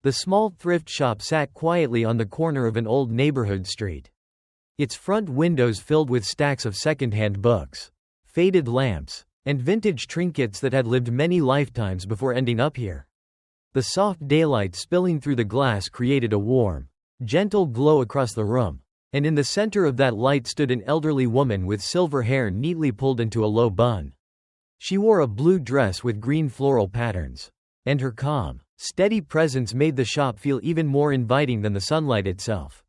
The small thrift shop sat quietly on the corner of an old neighborhood street. Its front windows filled with stacks of second-hand books, faded lamps, and vintage trinkets that had lived many lifetimes before ending up here. The soft daylight spilling through the glass created a warm, gentle glow across the room, and in the center of that light stood an elderly woman with silver hair neatly pulled into a low bun. She wore a blue dress with green floral patterns, and her calm, steady presence made the shop feel even more inviting than the sunlight itself.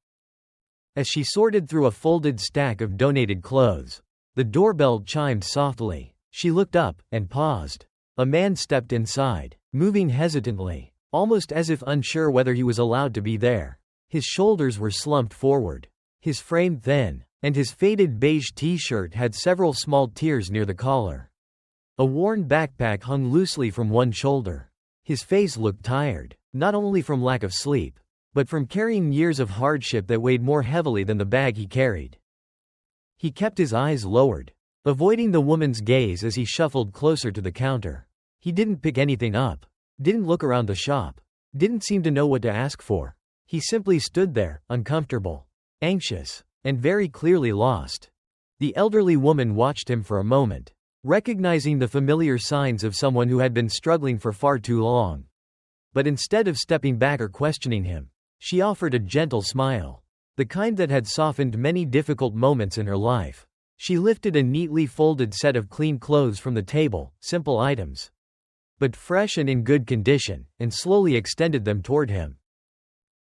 As she sorted through a folded stack of donated clothes, the doorbell chimed softly. She looked up and paused. A man stepped inside, moving hesitantly, almost as if unsure whether he was allowed to be there. His shoulders were slumped forward, his frame thin, and his faded beige t-shirt had several small tears near the collar. A worn backpack hung loosely from one shoulder. His face looked tired, not only from lack of sleep, but from carrying years of hardship that weighed more heavily than the bag he carried. He kept his eyes lowered, avoiding the woman's gaze as he shuffled closer to the counter. He didn't pick anything up, didn't look around the shop, didn't seem to know what to ask for. He simply stood there, uncomfortable, anxious, and very clearly lost. The elderly woman watched him for a moment, recognizing the familiar signs of someone who had been struggling for far too long. But instead of stepping back or questioning him, she offered a gentle smile, the kind that had softened many difficult moments in her life. She lifted a neatly folded set of clean clothes from the table, simple items, but fresh and in good condition, and slowly extended them toward him.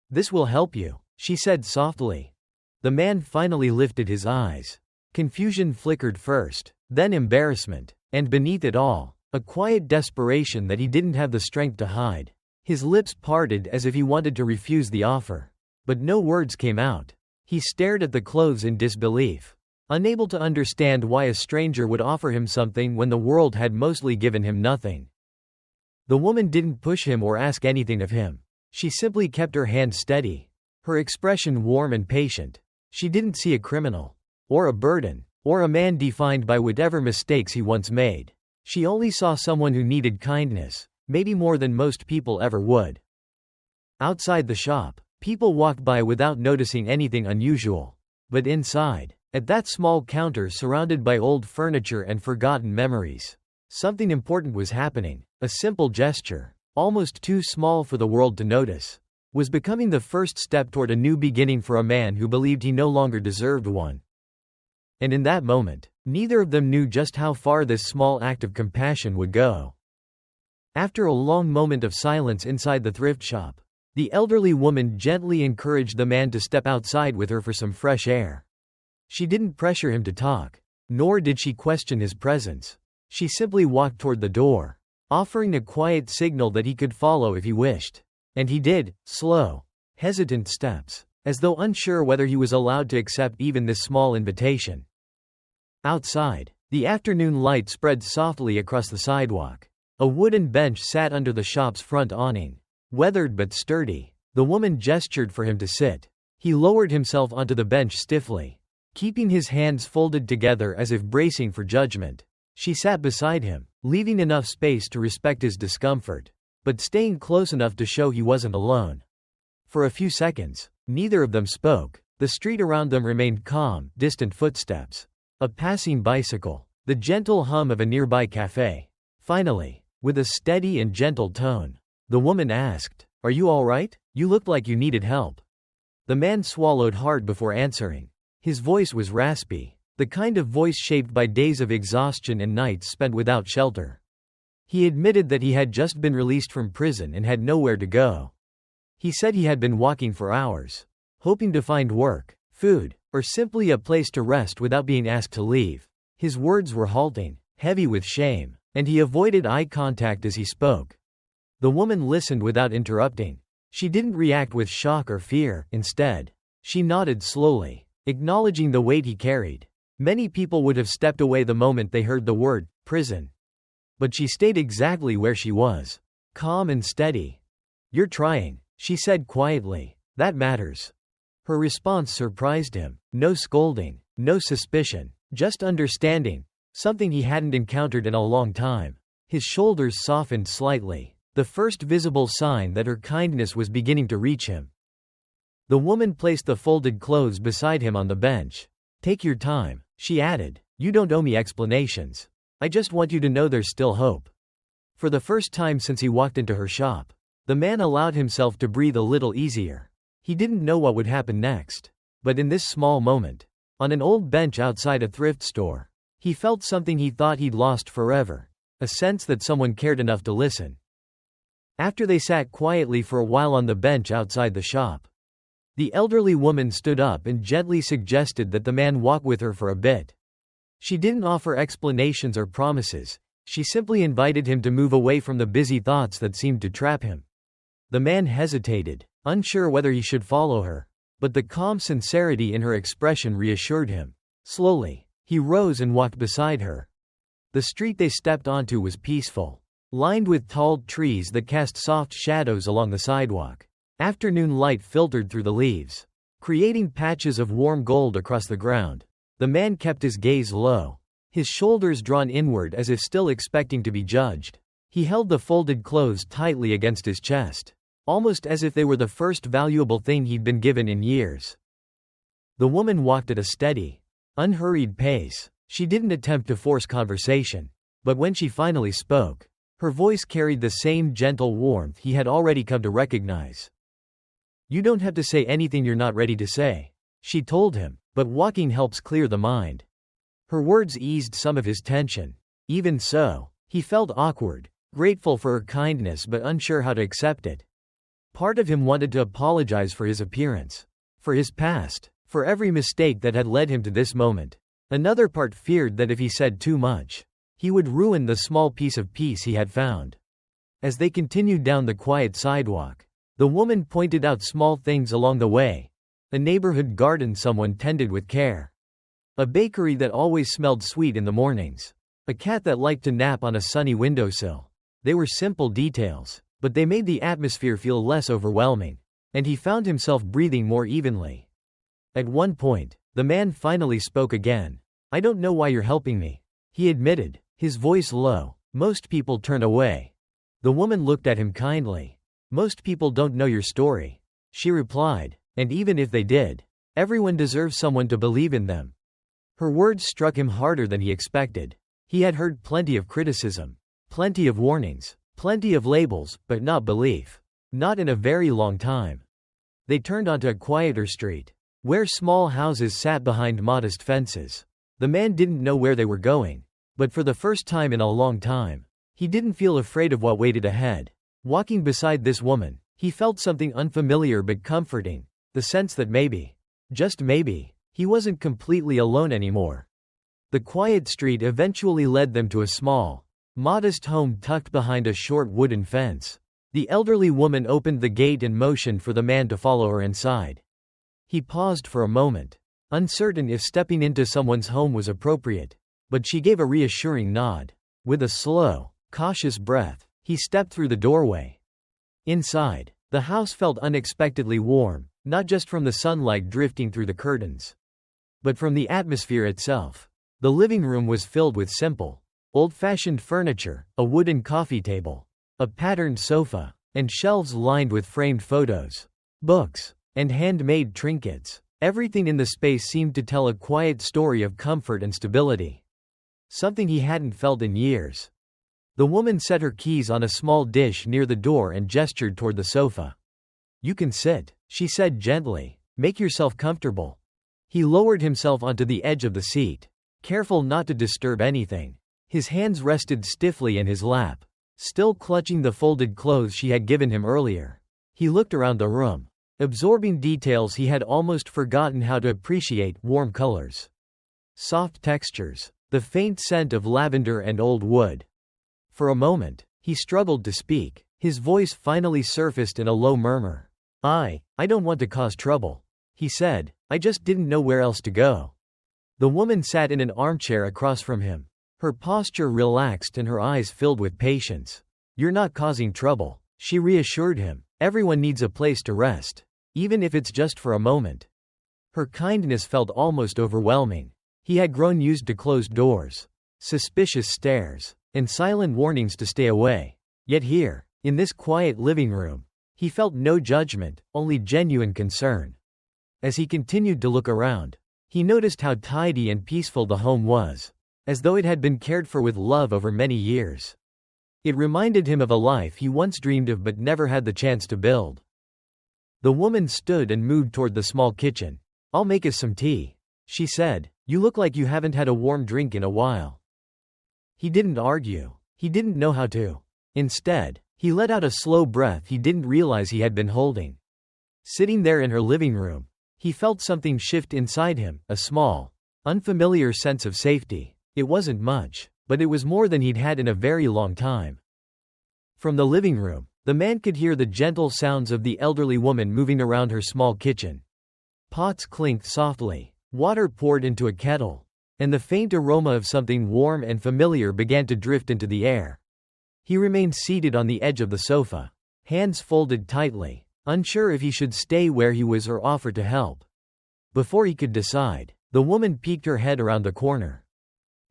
"This will help you," she said softly. The man finally lifted his eyes. Confusion flickered first, then embarrassment, and beneath it all, a quiet desperation that he didn't have the strength to hide. His lips parted as if he wanted to refuse the offer, but no words came out. He stared at the clothes in disbelief, unable to understand why a stranger would offer him something when the world had mostly given him nothing. The woman didn't push him or ask anything of him. She simply kept her hand steady, her expression warm and patient. She didn't see a criminal, or a burden, or a man defined by whatever mistakes he once made. She only saw someone who needed kindness, maybe more than most people ever would. Outside the shop, people walked by without noticing anything unusual. But inside, at that small counter surrounded by old furniture and forgotten memories, something important was happening. A simple gesture, almost too small for the world to notice, was becoming the first step toward a new beginning for a man who believed he no longer deserved one. And in that moment, neither of them knew just how far this small act of compassion would go. After a long moment of silence inside the thrift shop, the elderly woman gently encouraged the man to step outside with her for some fresh air. She didn't pressure him to talk, nor did she question his presence. She simply walked toward the door, offering a quiet signal that he could follow if he wished. And he did, slow, hesitant steps, as though unsure whether he was allowed to accept even this small invitation. Outside, the afternoon light spread softly across the sidewalk. A wooden bench sat under the shop's front awning, weathered but sturdy. The woman gestured for him to sit. He lowered himself onto the bench stiffly, keeping his hands folded together as if bracing for judgment. She sat beside him, leaving enough space to respect his discomfort, but staying close enough to show he wasn't alone. For a few seconds, neither of them spoke. The street around them remained calm, distant footsteps, a passing bicycle, the gentle hum of a nearby cafe. Finally, with a steady and gentle tone, the woman asked, "Are you all right? You looked like you needed help." The man swallowed hard before answering. His voice was raspy, the kind of voice shaped by days of exhaustion and nights spent without shelter. He admitted that he had just been released from prison and had nowhere to go. He said he had been walking for hours, hoping to find work, food, or simply a place to rest without being asked to leave. His words were halting, heavy with shame, and he avoided eye contact as he spoke. The woman listened without interrupting. She didn't react with shock or fear. Instead, she nodded slowly, acknowledging the weight he carried. Many people would have stepped away the moment they heard the word prison. But she stayed exactly where she was, calm and steady. "You're trying," she said quietly. "That matters." Her response surprised him. No scolding, no suspicion, just understanding, something he hadn't encountered in a long time. His shoulders softened slightly, the first visible sign that her kindness was beginning to reach him. The woman placed the folded clothes beside him on the bench. "Take your time," she added. "You don't owe me explanations. I just want you to know there's still hope." For the first time since he walked into her shop, the man allowed himself to breathe a little easier. He didn't know what would happen next. But in this small moment, on an old bench outside a thrift store, he felt something he thought he'd lost forever. A sense that someone cared enough to listen. After they sat quietly for a while on the bench outside the shop, the elderly woman stood up and gently suggested that the man walk with her for a bit. She didn't offer explanations or promises. She simply invited him to move away from the busy thoughts that seemed to trap him. The man hesitated, unsure whether he should follow her, but the calm sincerity in her expression reassured him. Slowly, he rose and walked beside her. The street they stepped onto was peaceful, lined with tall trees that cast soft shadows along the sidewalk. Afternoon light filtered through the leaves, creating patches of warm gold across the ground. The man kept his gaze low, his shoulders drawn inward as if still expecting to be judged. He held the folded clothes tightly against his chest, almost as if they were the first valuable thing he'd been given in years. The woman walked at a steady, unhurried pace. She didn't attempt to force conversation, but when she finally spoke, her voice carried the same gentle warmth he had already come to recognize. "You don't have to say anything you're not ready to say," she told him, "but walking helps clear the mind." Her words eased some of his tension. Even so, he felt awkward, grateful for her kindness but unsure how to accept it. Part of him wanted to apologize for his appearance, for his past, for every mistake that had led him to this moment. Another part feared that if he said too much, he would ruin the small piece of peace he had found. As they continued down the quiet sidewalk, the woman pointed out small things along the way. A neighborhood garden someone tended with care. A bakery that always smelled sweet in the mornings. A cat that liked to nap on a sunny windowsill. They were simple details, but they made the atmosphere feel less overwhelming, and he found himself breathing more evenly. At one point, the man finally spoke again. "I don't know why you're helping me," he admitted, his voice low. "Most people turn away." The woman looked at him kindly. "Most people don't know your story," she replied, "and even if they did, everyone deserves someone to believe in them." Her words struck him harder than he expected. He had heard plenty of criticism, plenty of warnings, plenty of labels, but not belief. Not in a very long time. They turned onto a quieter street, where small houses sat behind modest fences. The man didn't know where they were going, but for the first time in a long time, he didn't feel afraid of what waited ahead. Walking beside this woman, he felt something unfamiliar but comforting, the sense that maybe, just maybe, he wasn't completely alone anymore. The quiet street eventually led them to a small, modest home tucked behind a short wooden fence. The elderly woman opened the gate and motioned for the man to follow her inside. He paused for a moment, uncertain if stepping into someone's home was appropriate, but she gave a reassuring nod. With a slow, cautious breath, he stepped through the doorway. Inside, the house felt unexpectedly warm, not just from the sunlight drifting through the curtains, but from the atmosphere itself. The living room was filled with simple, old-fashioned furniture, a wooden coffee table, a patterned sofa, and shelves lined with framed photos, books, and handmade trinkets. Everything in the space seemed to tell a quiet story of comfort and stability. Something he hadn't felt in years. The woman set her keys on a small dish near the door and gestured toward the sofa. "You can sit," she said gently. "Make yourself comfortable." He lowered himself onto the edge of the seat, careful not to disturb anything. His hands rested stiffly in his lap, still clutching the folded clothes she had given him earlier. He looked around the room, absorbing details he had almost forgotten how to appreciate: warm colors, soft textures, the faint scent of lavender and old wood. For a moment, he struggled to speak. His voice finally surfaced in a low murmur. I don't want to cause trouble," he said. "I just didn't know where else to go." The woman sat in an armchair across from him, her posture relaxed and her eyes filled with patience. "You're not causing trouble," she reassured him. "Everyone needs a place to rest, even if it's just for a moment." Her kindness felt almost overwhelming. He had grown used to closed doors, suspicious stares, and silent warnings to stay away. Yet here, In this quiet living room, he felt no judgment, only genuine concern. As he continued to look around, he noticed how tidy and peaceful the home was, as though it had been cared for with love over many years. It reminded him of a life he once dreamed of but never had the chance to build. The woman stood and moved toward the small kitchen. "I'll make us some tea," she said. "You look like you haven't had a warm drink in a while." He didn't argue. He didn't know how to. Instead, he let out a slow breath he didn't realize he had been holding. Sitting there in her living room, he felt something shift inside him, a small, unfamiliar sense of safety. It wasn't much, but it was more than he'd had in a very long time. From the living room, the man could hear the gentle sounds of the elderly woman moving around her small kitchen. Pots clinked softly, water poured into a kettle, and the faint aroma of something warm and familiar began to drift into the air. He remained seated on the edge of the sofa, hands folded tightly, unsure if he should stay where he was or offer to help. Before he could decide, the woman peeked her head around the corner.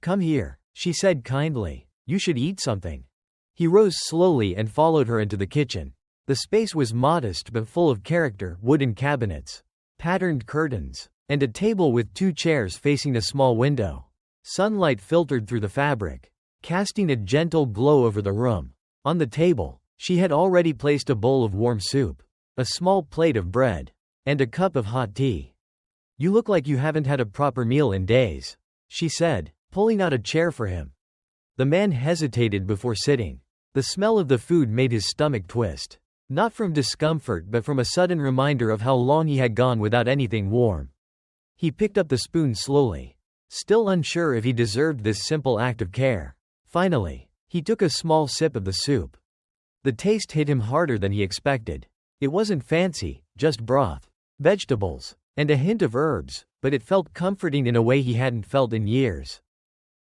"Come here," she said kindly. "You should eat something." He rose slowly and followed her into the kitchen. The space was modest but full of character: wooden cabinets, patterned curtains, and a table with 2 chairs facing a small window. Sunlight filtered through the fabric, casting a gentle glow over the room. On the table, she had already placed a bowl of warm soup, a small plate of bread, and a cup of hot tea. "You look like you haven't had a proper meal in days," she said, pulling out a chair for him. The man hesitated before sitting. The smell of the food made his stomach twist. Not from discomfort but from a sudden reminder of how long he had gone without anything warm. He picked up the spoon slowly, still unsure if he deserved this simple act of care. Finally, he took a small sip of the soup. The taste hit him harder than he expected. It wasn't fancy, just broth, vegetables, and a hint of herbs, but it felt comforting in a way he hadn't felt in years.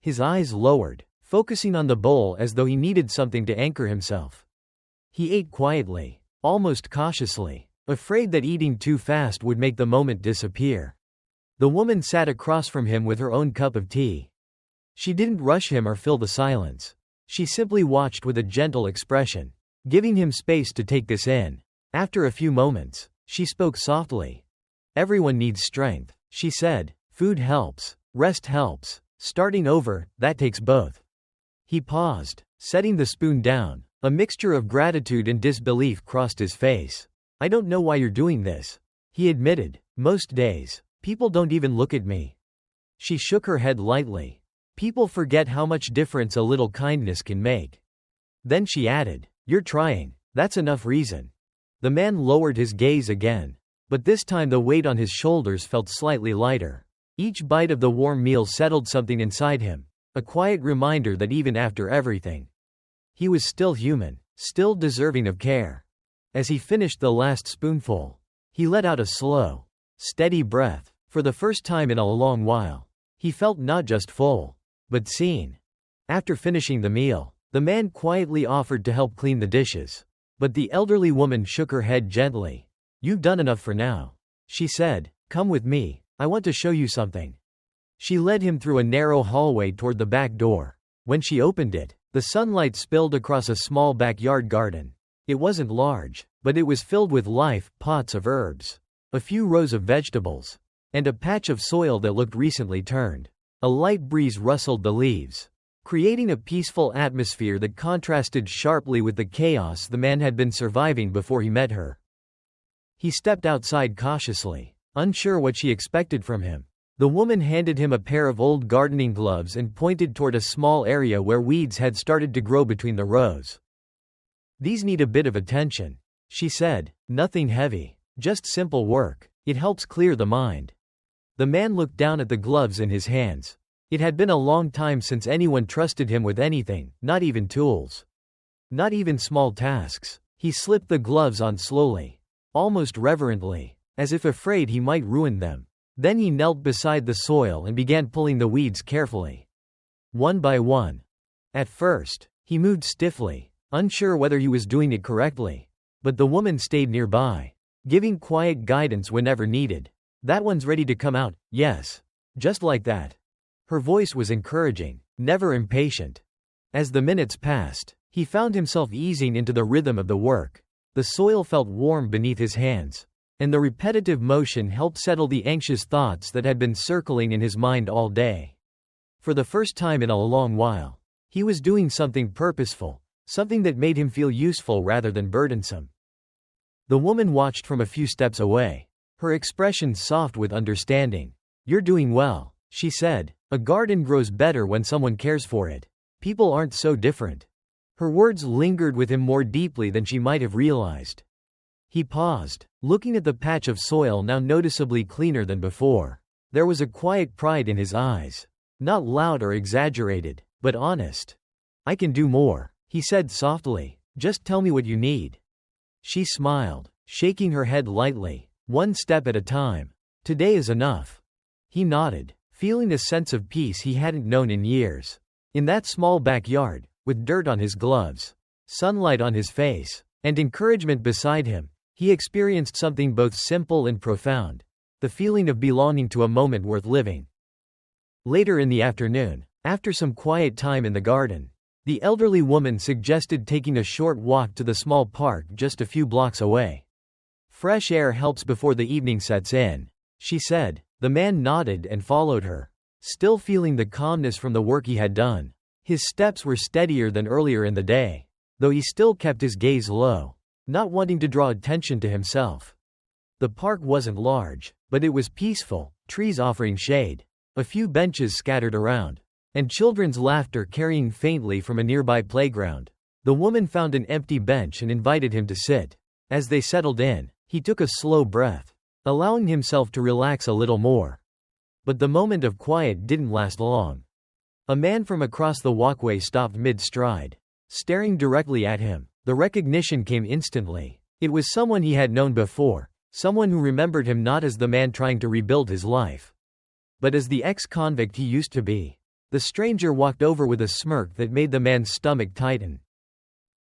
His eyes lowered, focusing on the bowl as though he needed something to anchor himself. He ate quietly, almost cautiously, afraid that eating too fast would make the moment disappear. The woman sat across from him with her own cup of tea. She didn't rush him or fill the silence. She simply watched with a gentle expression, giving him space to take this in. After a few moments, she spoke softly. "Everyone needs strength," she said. "Food helps, rest helps. Starting over, that takes both." He paused, setting the spoon down. A mixture of gratitude and disbelief crossed his face. "I don't know why you're doing this," he admitted. "Most days, people don't even look at me." She shook her head lightly. "People forget how much difference a little kindness can make." Then she added, "You're trying. That's enough reason." The man lowered his gaze again, but this time the weight on his shoulders felt slightly lighter. Each bite of the warm meal settled something inside him, a quiet reminder that even after everything, he was still human, still deserving of care. As he finished the last spoonful, he let out a slow, steady breath. For the first time in a long while, he felt not just full, but seen. After finishing the meal, the man quietly offered to help clean the dishes. But the elderly woman shook her head gently. "You've done enough for now," she said. "Come with me, I want to show you something." She led him through a narrow hallway toward the back door. When she opened it, the sunlight spilled across a small backyard garden. It wasn't large, but it was filled with life: pots of herbs, a few rows of vegetables, and a patch of soil that looked recently turned. A light breeze rustled the leaves, creating a peaceful atmosphere that contrasted sharply with the chaos the man had been surviving before he met her. He stepped outside cautiously, unsure what she expected from him. The woman handed him a pair of old gardening gloves and pointed toward a small area where weeds had started to grow between the rows. "These need a bit of attention," she said. "Nothing heavy, just simple work. It helps clear the mind." The man looked down at the gloves in his hands. It had been a long time since anyone trusted him with anything, not even tools. Not even small tasks. He slipped the gloves on slowly, almost reverently, as if afraid he might ruin them. Then he knelt beside the soil and began pulling the weeds carefully, one by one. At first, he moved stiffly, unsure whether he was doing it correctly. But the woman stayed nearby, giving quiet guidance whenever needed. "That one's ready to come out, yes. Just like that." Her voice was encouraging, never impatient. As the minutes passed, He found himself easing into the rhythm of the work. The soil felt warm beneath his hands, and the repetitive motion helped settle the anxious thoughts that had been circling in his mind all day. For the first time in a long while, he was doing something purposeful, something that made him feel useful rather than burdensome. The woman watched from a few steps away, her expression soft with understanding. "You're doing well," she said. "A garden grows better when someone cares for it. People aren't so different." Her words lingered with him more deeply than she might have realized. He paused, looking at the patch of soil now noticeably cleaner than before. There was a quiet pride in his eyes. Not loud or exaggerated, but honest. "I can do more," he said softly. "Just tell me what you need." She smiled, shaking her head lightly. "One step at a time. Today is enough." He nodded, feeling a sense of peace he hadn't known in years. In that small backyard, with dirt on his gloves, sunlight on his face, and encouragement beside him, he experienced something both simple and profound, the feeling of belonging to a moment worth living. Later in the afternoon, after some quiet time in the garden, the elderly woman suggested taking a short walk to the small park just a few blocks away. "Fresh air helps before the evening sets in," she said. The man nodded and followed her, still feeling the calmness from the work he had done. His steps were steadier than earlier in the day, though he still kept his gaze low, not wanting to draw attention to himself. The park wasn't large, but it was peaceful, trees offering shade, a few benches scattered around, and children's laughter carrying faintly from a nearby playground. The woman found an empty bench and invited him to sit. As they settled in, he took a slow breath, allowing himself to relax a little more. But the moment of quiet didn't last long. A man from across the walkway stopped mid-stride, staring directly at him. The recognition came instantly. It was someone he had known before, someone who remembered him not as the man trying to rebuild his life, but as the ex-convict he used to be. The stranger walked over with a smirk that made the man's stomach tighten.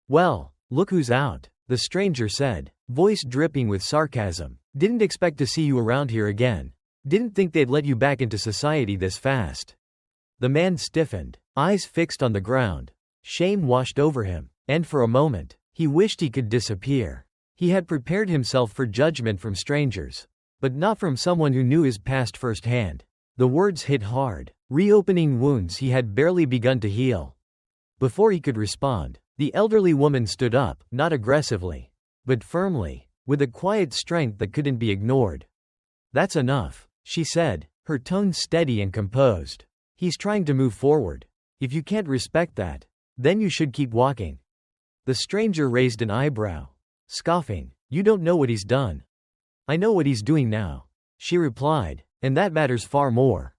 "Well, look who's out," the stranger said, voice dripping with sarcasm. "Didn't expect to see you around here again. Didn't think they'd let you back into society this fast." The man stiffened, eyes fixed on the ground. Shame washed over him, and for a moment, he wished he could disappear. He had prepared himself for judgment from strangers, but not from someone who knew his past firsthand. The words hit hard, reopening wounds he had barely begun to heal. Before he could respond, the elderly woman stood up, not aggressively, but firmly, with a quiet strength that couldn't be ignored. "That's enough," she said, her tone steady and composed. "He's trying to move forward. If you can't respect that, then you should keep walking." The stranger raised an eyebrow, scoffing. "You don't know what he's done." "I know what he's doing now," she replied, "and that matters far more."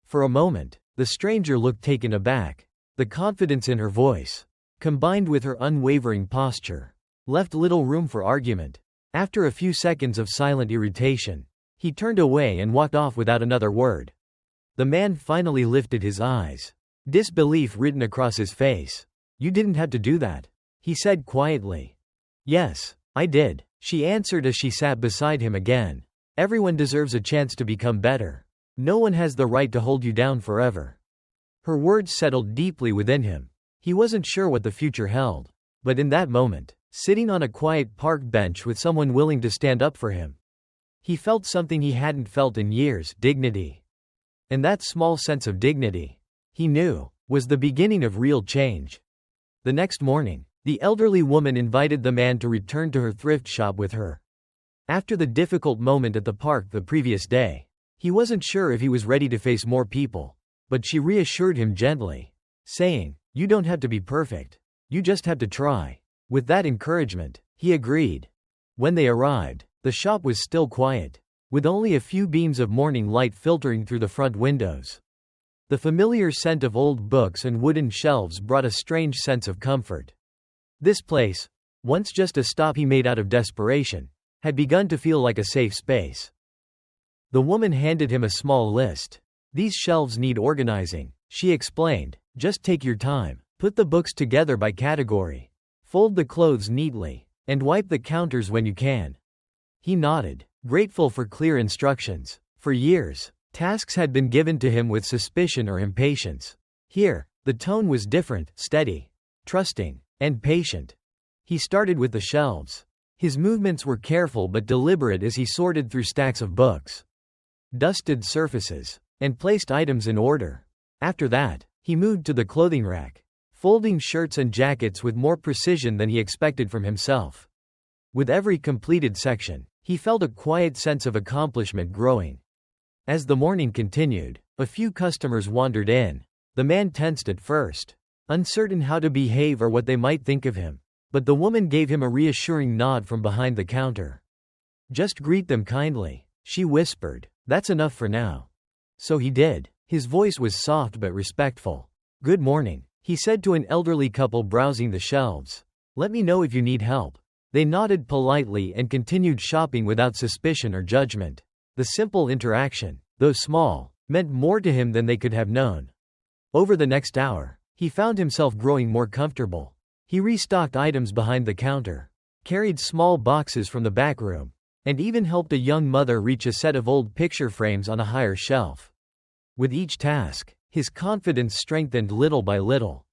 For a moment, the stranger looked taken aback. The confidence in her voice, combined with her unwavering posture, left little room for argument. After a few seconds of silent irritation, he turned away and walked off without another word. The man finally lifted his eyes, disbelief written across his face. "You didn't have to do that," he said quietly. "Yes, I did," she answered as she sat beside him again. "Everyone deserves a chance to become better. No one has the right to hold you down forever." Her words settled deeply within him. He wasn't sure what the future held, but in that moment, sitting on a quiet park bench with someone willing to stand up for him, he felt something he hadn't felt in years: dignity. And that small sense of dignity, he knew, was the beginning of real change. The next morning, the elderly woman invited the man to return to her thrift shop with her. After the difficult moment at the park the previous day, he wasn't sure if he was ready to face more people, but she reassured him gently, saying, "You don't have to be perfect. You just have to try." With that encouragement, he agreed. When they arrived, the shop was still quiet, with only a few beams of morning light filtering through the front windows. The familiar scent of old books and wooden shelves brought a strange sense of comfort. This place, once just a stop he made out of desperation, had begun to feel like a safe space. The woman handed him a small list. "These shelves need organizing," she explained. "Just take your time. Put the books together by category. Fold the clothes neatly, and wipe the counters when you can." He nodded, grateful for clear instructions. For years, tasks had been given to him with suspicion or impatience. Here, the tone was different, steady, trusting. and patient. He started with the shelves. His movements were careful but deliberate as he sorted through stacks of books, dusted surfaces, and placed items in order. After that, he moved to the clothing rack, folding shirts and jackets with more precision than he expected from himself. With every completed section, he felt a quiet sense of accomplishment growing. As the morning continued, a few customers wandered in. The man tensed at first, uncertain how to behave or what they might think of him. But the woman gave him a reassuring nod from behind the counter. "Just greet them kindly," she whispered. "That's enough for now." So he did. His voice was soft but respectful. "Good morning," he said to an elderly couple browsing the shelves. "Let me know if you need help." They nodded politely and continued shopping without suspicion or judgment. The simple interaction, though small, meant more to him than they could have known. Over the next hour, he found himself growing more comfortable. He restocked items behind the counter, carried small boxes from the back room, and even helped a young mother reach a set of old picture frames on a higher shelf. With each task, his confidence strengthened little by little.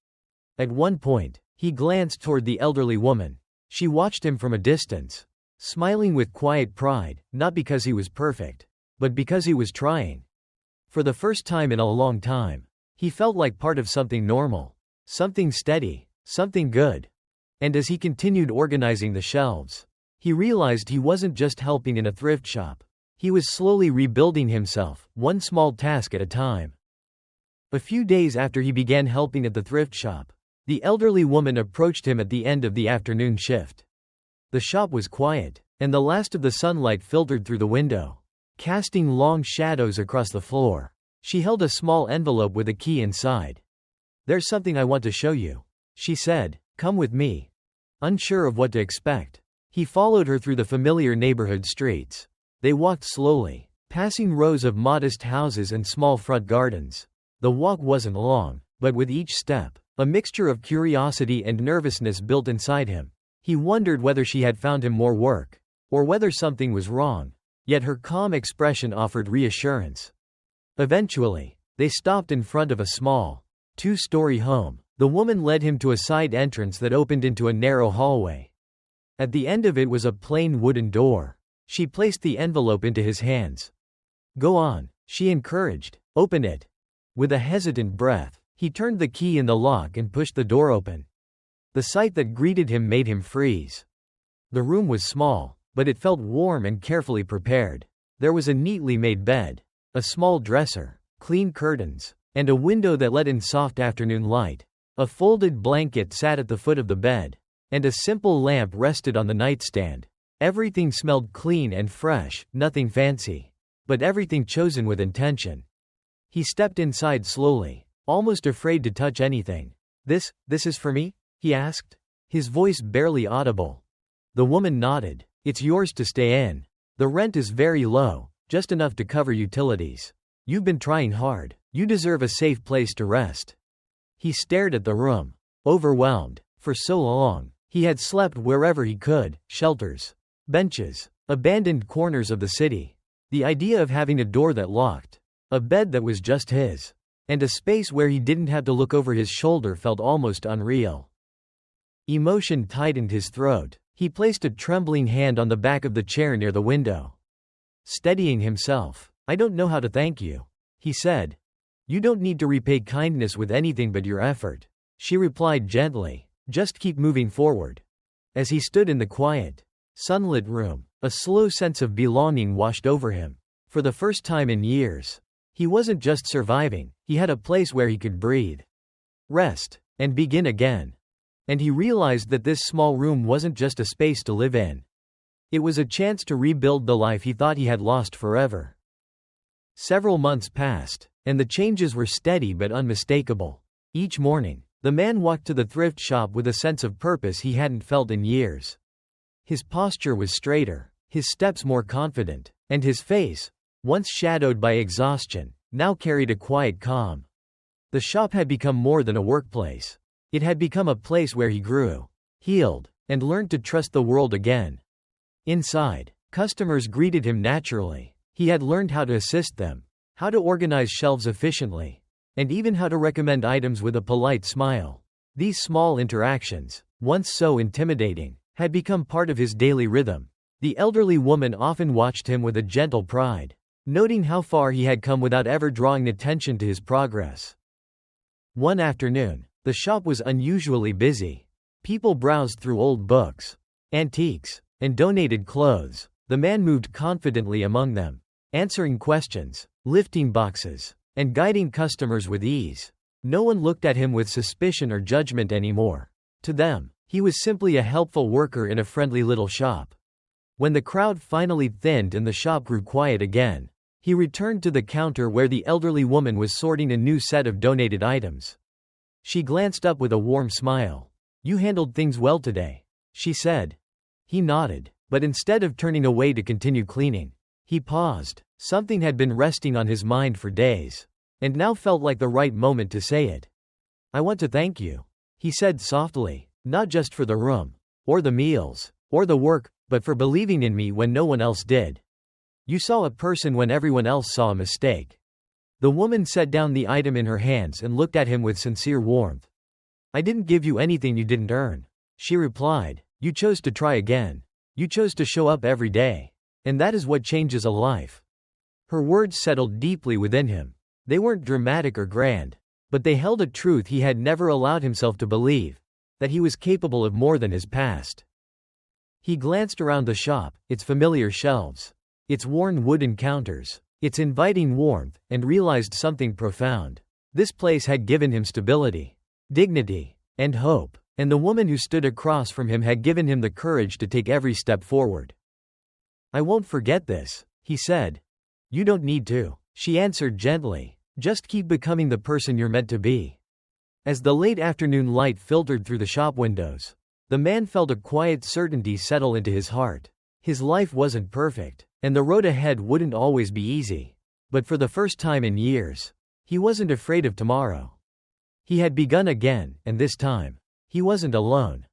At one point, he glanced toward the elderly woman. She watched him from a distance, smiling with quiet pride, not because he was perfect, but because he was trying. For the first time in a long time, he felt like part of something normal, something steady, something good. And as he continued organizing the shelves, he realized he wasn't just helping in a thrift shop. He was slowly rebuilding himself, one small task at a time. A few days after he began helping at the thrift shop, the elderly woman approached him at the end of the afternoon shift. The shop was quiet, and the last of the sunlight filtered through the window, casting long shadows across the floor. She held a small envelope with a key inside. "There's something I want to show you," she said. "Come with me." Unsure of what to expect, he followed her through the familiar neighborhood streets. They walked slowly, passing rows of modest houses and small front gardens. The walk wasn't long, but with each step, a mixture of curiosity and nervousness built inside him. He wondered whether she had found him more work, or whether something was wrong. Yet her calm expression offered reassurance. Eventually, they stopped in front of a small, two-story home. The woman led him to a side entrance that opened into a narrow hallway. At the end of it was a plain wooden door. She placed the envelope into his hands. "Go on," she encouraged. "Open it." With a hesitant breath, he turned the key in the lock and pushed the door open. The sight that greeted him made him freeze. The room was small, but it felt warm and carefully prepared. There was a neatly made bed, a small dresser, clean curtains, and a window that let in soft afternoon light. A folded blanket sat at the foot of the bed, and a simple lamp rested on the nightstand. Everything smelled clean and fresh, nothing fancy, but everything chosen with intention. He stepped inside slowly, almost afraid to touch anything. This is for me?" he asked, his voice barely audible. The woman nodded. "It's yours to stay in. The rent is very low, just enough to cover utilities. You've been trying hard. You deserve a safe place to rest." He stared at the room, overwhelmed. For so long, he had slept wherever he could, shelters, benches, abandoned corners of the city. The idea of having a door that locked, a bed that was just his, and a space where he didn't have to look over his shoulder felt almost unreal. Emotion tightened his throat. He placed a trembling hand on the back of the chair near the window. Steadying himself, "I don't know how to thank you," he said. "You don't need to repay kindness with anything but your effort," she replied gently. "Just keep moving forward." As he stood in the quiet, sunlit room, a slow sense of belonging washed over him. For the first time in years, he wasn't just surviving, he had a place where he could breathe, rest, and begin again. And he realized that this small room wasn't just a space to live in. It was a chance to rebuild the life he thought he had lost forever. Several months passed, and the changes were steady but unmistakable. Each morning, the man walked to the thrift shop with a sense of purpose he hadn't felt in years. His posture was straighter, his steps more confident, and his face, once shadowed by exhaustion, now carried a quiet calm. The shop had become more than a workplace. It had become a place where he grew, healed, and learned to trust the world again. Inside, customers greeted him naturally. He had learned how to assist them, how to organize shelves efficiently, and even how to recommend items with a polite smile. These small interactions, once so intimidating, had become part of his daily rhythm. The elderly woman often watched him with a gentle pride, noting how far he had come without ever drawing attention to his progress. One afternoon, the shop was unusually busy. People browsed through old books, antiques, and donated clothes. The man moved confidently among them, answering questions, lifting boxes, and guiding customers with ease. No one looked at him with suspicion or judgment anymore. To them, he was simply a helpful worker in a friendly little shop. When the crowd finally thinned and the shop grew quiet again, he returned to the counter where the elderly woman was sorting a new set of donated items. She glanced up with a warm smile. "You handled things well today," she said. He nodded, but instead of turning away to continue cleaning, he paused. Something had been resting on his mind for days, and now felt like the right moment to say it. "I want to thank you," he said softly, "not just for the room, or the meals, or the work, but for believing in me when no one else did. You saw a person when everyone else saw a mistake." The woman set down the item in her hands and looked at him with sincere warmth. "I didn't give you anything you didn't earn," she replied. "You chose to try again. You chose to show up every day. And that is what changes a life." Her words settled deeply within him. They weren't dramatic or grand, but they held a truth he had never allowed himself to believe, that he was capable of more than his past. He glanced around the shop, its familiar shelves, its worn wooden counters, its inviting warmth, and realized something profound. This place had given him stability, dignity, and hope, and the woman who stood across from him had given him the courage to take every step forward. "I won't forget this," he said. "You don't need to," she answered gently. "Just keep becoming the person you're meant to be." As the late afternoon light filtered through the shop windows, the man felt a quiet certainty settle into his heart. His life wasn't perfect, and the road ahead wouldn't always be easy. But for the first time in years, he wasn't afraid of tomorrow. He had begun again, and this time, he wasn't alone.